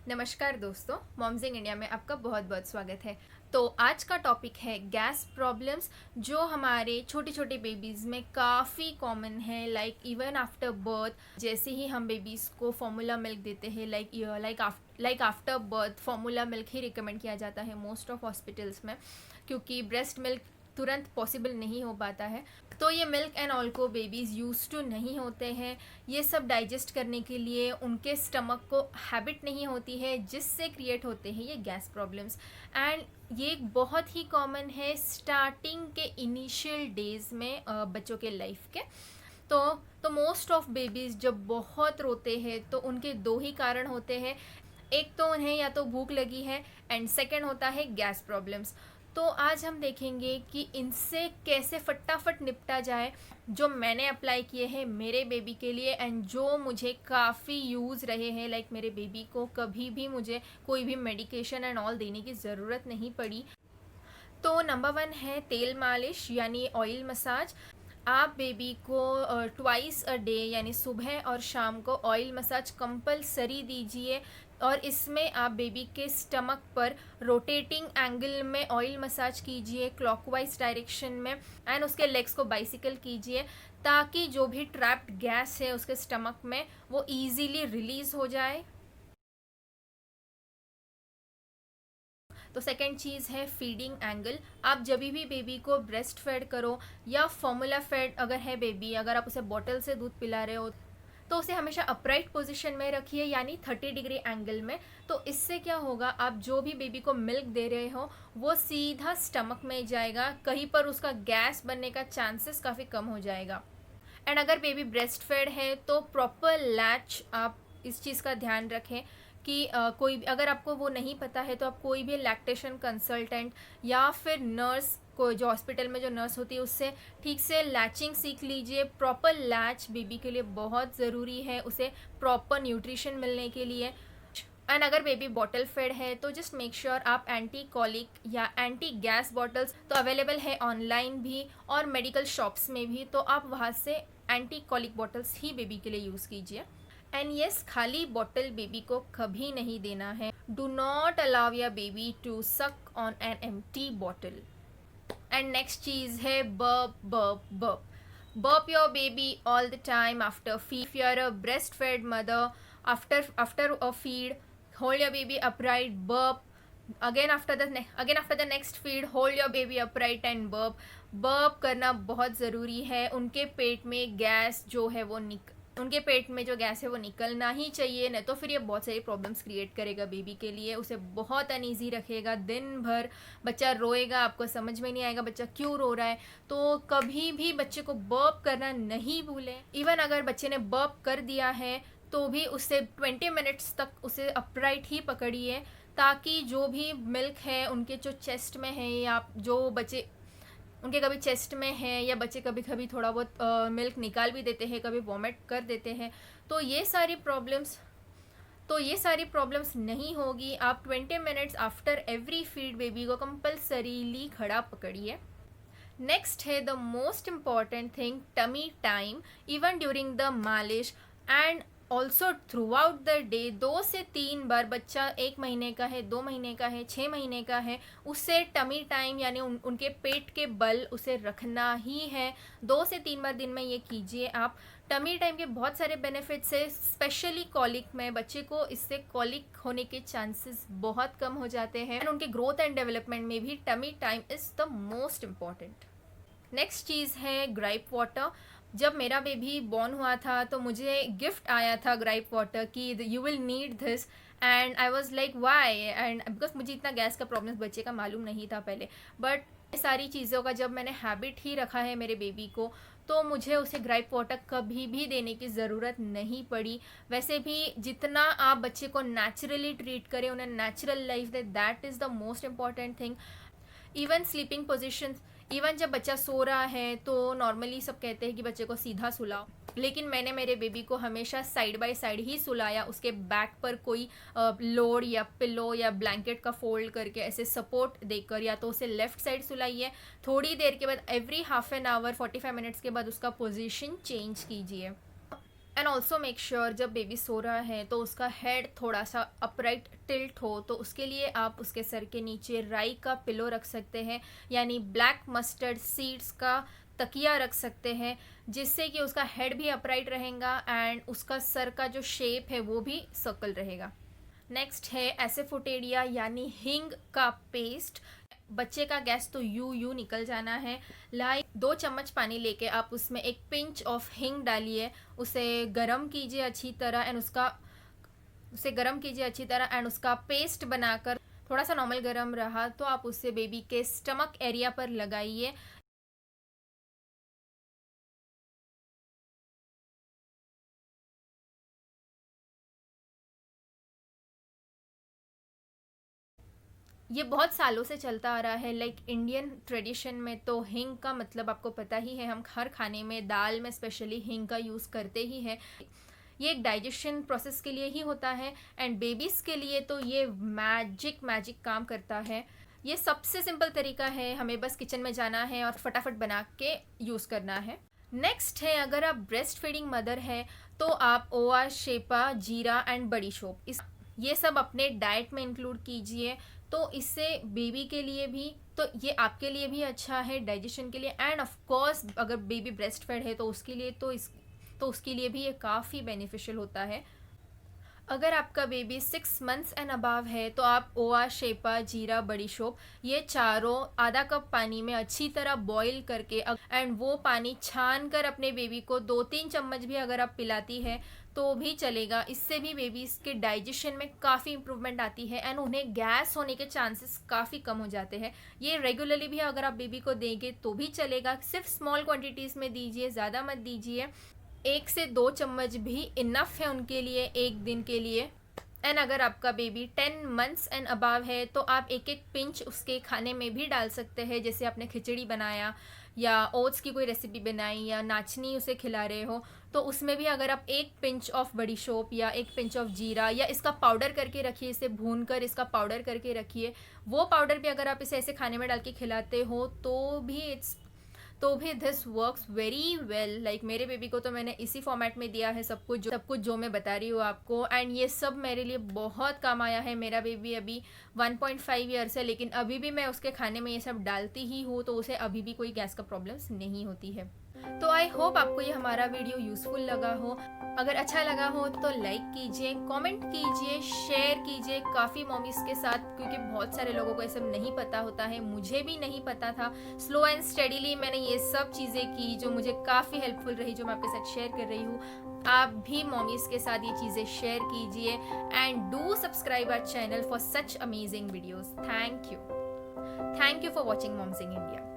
नमस्कार दोस्तों, मॉम्जिंग इंडिया में आपका बहुत बहुत स्वागत है। तो आज का टॉपिक है गैस प्रॉब्लम्स, जो हमारे छोटे छोटे बेबीज़ में काफ़ी कॉमन है। लाइक इवन आफ्टर बर्थ, जैसे ही हम बेबीज़ को फार्मूला मिल्क देते हैं, like after birth formula milk ही रिकमेंड किया जाता है मोस्ट ऑफ हॉस्पिटल्स में, क्योंकि ब्रेस्ट मिल्क तुरंत पॉसिबल नहीं हो पाता है। तो ये मिल्क एंड ऑल को बेबीज़ यूज टू नहीं होते हैं। ये सब डाइजेस्ट करने के लिए उनके स्टमक को हैबिट नहीं होती है, जिससे क्रिएट होते हैं ये गैस प्रॉब्लम्स। एंड ये बहुत ही कॉमन है स्टार्टिंग के इनिशियल डेज में बच्चों के लाइफ के। तो मोस्ट ऑफ बेबीज़ जब बहुत रोते हैं तो उनके दो ही कारण होते हैं। एक तो उन्हें या तो भूख लगी है, एंड सेकंड होता है गैस प्रॉब्लम्स। तो आज हम देखेंगे कि इनसे कैसे फटाफट निपटा जाए, जो मैंने अप्लाई किए हैं मेरे बेबी के लिए एंड जो मुझे काफ़ी यूज़ रहे हैं। लाइक मेरे बेबी को कभी भी मुझे कोई भी मेडिकेशन एंड ऑल देने की ज़रूरत नहीं पड़ी। तो नंबर 1 है तेल मालिश यानी ऑयल मसाज। आप बेबी को ट्वाइस अ डे यानी सुबह और शाम को ऑयल मसाज कंपलसरी दीजिए, और इसमें आप बेबी के स्टमक पर रोटेटिंग एंगल में ऑयल मसाज कीजिए क्लॉकवाइज डायरेक्शन में, एंड उसके लेग्स को बाइसिकल कीजिए, ताकि जो भी ट्रैप्ड गैस है उसके स्टमक में वो ईजीली रिलीज़ हो जाए। तो सेकेंड चीज़ है फीडिंग एंगल। आप जब भी बेबी को ब्रेस्ट फेड करो या फॉर्मूला फेड अगर है बेबी, अगर आप उसे बॉटल से दूध पिला रहे हो तो उसे हमेशा अपराइट पोजीशन में रखिए, यानी 30 डिग्री एंगल में। तो इससे क्या होगा, आप जो भी बेबी को मिल्क दे रहे हो वो सीधा स्टमक में जाएगा, कहीं पर उसका गैस बनने का चांसेस काफ़ी कम हो जाएगा। एंड अगर बेबी ब्रेस्ट फेड है तो प्रॉपर लैच, आप इस चीज़ का ध्यान रखें कि कोई अगर आपको वो नहीं पता है तो आप कोई भी लैक्टेशन कंसल्टेंट या फिर नर्स को, जो हॉस्पिटल में जो नर्स होती है, उससे ठीक से लैचिंग सीख लीजिए। प्रॉपर लैच बेबी के लिए बहुत ज़रूरी है, उसे प्रॉपर न्यूट्रिशन मिलने के लिए। एंड अगर बेबी बॉटल फेड है तो जस्ट मेक श्योर आप एंटी कॉलिक या एंटी गैस बॉटल्स तो अवेलेबल है ऑनलाइन भी और मेडिकल शॉप्स में भी, तो आप वहाँ से एंटी कॉलिक बॉटल्स ही बेबी के लिए यूज़ कीजिए। एंड येस, खाली बॉटल बेबी को कभी नहीं देना है। Do not allow your baby to suck on an empty bottle. And next चीज़ है burp burp burp. Burp your baby all the time after feed. If you are a breastfed mother, after a feed, hold your baby upright, burp. Again after the next feed, hold your baby upright and burp. Burp करना बहुत ज़रूरी है। उनके पेट में gas जो है वो उनके पेट में जो गैस है वो निकलना ही चाहिए, नहीं तो फिर ये बहुत सारी प्रॉब्लम्स क्रिएट करेगा बेबी के लिए। उसे बहुत अनईजी रखेगा, दिन भर बच्चा रोएगा, आपको समझ में नहीं आएगा बच्चा क्यों रो रहा है। तो कभी भी बच्चे को बर्प करना नहीं भूलें। इवन अगर बच्चे ने बर्प कर दिया है तो भी उसे 20 मिनट्स तक उसे अपराइट ही पकड़िए, ताकि जो भी मिल्क है उनके जो चेस्ट में है, या जो बच्चे उनके कभी चेस्ट में है, या बच्चे कभी कभी थोड़ा बहुत मिल्क निकाल भी देते हैं, कभी वॉमिट कर देते हैं, तो ये सारी प्रॉब्लम्स नहीं होगी। आप 20 minutes after every feed baby को कंपल्सरीली खड़ा पकड़िए। नेक्स्ट है the most important thing, tummy time. Even during the मालिश and also throughout the day 2 से 3 बार, बच्चा 1 महीने का है, 2 महीने का है, 6 महीने का है, उससे टमी टाइम यानी उनके पेट के बल उसे रखना ही है। 2 से 3 बार दिन में ये कीजिए आप। टमी टाइम के बहुत सारे बेनिफिट्स है, स्पेशली कॉलिक में बच्चे को इससे कॉलिक होने के चांसेस बहुत कम हो जाते हैं। उनके ग्रोथ एंड डेवलपमेंट में भी tummy time is the most important. Next चीज़ है ग्राइप वाटर। जब मेरा बेबी बॉर्न हुआ था तो मुझे गिफ्ट आया था ग्राइप वाटर कि you will need this, and I was like why, and because मुझे इतना गैस का प्रॉब्लम बच्चे का मालूम नहीं था पहले। बट सारी चीज़ों का जब मैंने हैबिट ही रखा है मेरे बेबी को, तो मुझे उसे ग्राइप वाटर कभी भी देने की ज़रूरत नहीं पड़ी। वैसे भी जितना आप बच्चे को नेचुरली ट्रीट करें, उन्हें natural life they, that is the most important thing. Even sleeping position, even जब बच्चा सो रहा है तो नॉर्मली सब कहते हैं कि बच्चे को सीधा सुलाओ, लेकिन मैंने मेरे बेबी को हमेशा साइड बाय साइड ही सुलाया। उसके बैक पर कोई लोड या पिलो या ब्लैंकेट का फोल्ड करके ऐसे सपोर्ट देकर, या तो उसे लेफ्ट साइड सुलाइए। थोड़ी देर के बाद every half an hour 45 minutes के बाद उसका पोजीशन चेंज कीजिए। एंड ऑल्सो मेक श्योर जब बेबी सो रहा है तो उसका हेड थोड़ा सा अपराइट टिल्ट हो, तो उसके लिए आप उसके सर के नीचे राई का पिलो रख सकते हैं, यानी ब्लैक मस्टर्ड सीड्स का तकिया रख सकते हैं, जिससे कि उसका हेड भी अपराइट रहेगा एंड उसका सर का जो शेप है वो भी सर्कल रहेगा। नेक्स्ट है एसेफोटेरिया यानी हींग का पेस्ट। बच्चे का गैस तो यू निकल जाना है। 2 चम्मच पानी लेके आप उसमें एक पिंच ऑफ हींग डालिए, उसे गरम कीजिए अच्छी तरह एंड उसका पेस्ट बनाकर, थोड़ा सा नॉर्मल गरम रहा तो आप उससे बेबी के स्टमक एरिया पर लगाइए। ये बहुत सालों से चलता आ रहा है, लाइक इंडियन ट्रेडिशन में तो हींग का मतलब आपको पता ही है, हम हर खाने में, दाल में स्पेशली हींग का यूज़ करते ही है। ये एक डाइजेशन प्रोसेस के लिए ही होता है एंड बेबीज़ के लिए तो ये मैजिक काम करता है। ये सबसे सिंपल तरीका है, हमें बस किचन में जाना है और फटाफट बना के यूज़ करना है। नेक्स्ट है, अगर आप ब्रेस्ट फीडिंग मदर है तो आप ओवा, शेपा, जीरा एंड बड़ी शोप ये सब अपने डाइट में इंक्लूड कीजिए। तो इससे बेबी के लिए भी, तो ये आपके लिए भी अच्छा है डाइजेशन के लिए, एंड ऑफ कोर्स अगर बेबी ब्रेस्ट फेड है तो उसके लिए तो उसके लिए भी ये काफ़ी बेनिफिशियल होता है। अगर आपका बेबी 6 मंथ्स एंड अबाव है तो आप ओवा, शेपा, जीरा, बड़ी शोप ये चारों आधा कप पानी में अच्छी तरह बॉईल करके एंड वो पानी छान कर अपने बेबी को 2-3 चम्मच भी अगर आप पिलाती है तो भी चलेगा। इससे भी बेबीज़ के डाइजेशन में काफ़ी इंप्रूवमेंट आती है एंड उन्हें गैस होने के चांसेस काफ़ी कम हो जाते हैं। ये रेगुलरली भी अगर आप बेबी को देंगे तो भी चलेगा, सिर्फ स्मॉल क्वांटिटीज़ में दीजिए, ज़्यादा मत दीजिए। 1 से 2 चम्मच भी इनफ है उनके लिए एक दिन के लिए। एंड अगर आपका बेबी 10 मंथ्स एंड अबाव है तो आप एक एक पिंच उसके खाने में भी डाल सकते हैं, जैसे आपने खिचड़ी बनाया या ओट्स की कोई रेसिपी बनाई या नाचनी उसे खिला रहे हो तो उसमें भी अगर आप एक पिंच ऑफ बड़ी शोप या एक पिंच ऑफ जीरा या इसका पाउडर करके रखिए, इसे भून कर इसका पाउडर करके रखिए, वो पाउडर भी अगर आप इसे ऐसे खाने में डाल के खिलाते हो तो भी this works very well. Like मेरे बेबी को तो मैंने इसी फॉर्मेट में दिया है सब कुछ जो मैं बता रही हूँ आपको, एंड ये सब मेरे लिए बहुत काम आया है। मेरा बेबी अभी 1.5 ईयर्स है, लेकिन अभी भी मैं उसके खाने में ये सब डालती ही हूँ, तो उसे अभी भी कोई गैस का प्रॉब्लम्स नहीं होती है। तो आई होप आपको ये हमारा वीडियो यूज़फुल लगा हो। अगर अच्छा लगा हो तो लाइक कीजिए, कमेंट कीजिए, शेयर कीजिए काफ़ी मॉमीज़ के साथ, क्योंकि बहुत सारे लोगों को ये सब नहीं पता होता है, मुझे भी नहीं पता था। स्लो एंड स्टडीली मैंने ये सब चीज़ें की जो मुझे काफ़ी हेल्पफुल रही, जो मैं आपके साथ शेयर कर रही हूँ। आप भी मॉमीज़ के साथ ये चीज़ें शेयर कीजिए and do subscribe our channel for such amazing videos. Thank you for watching moms in India.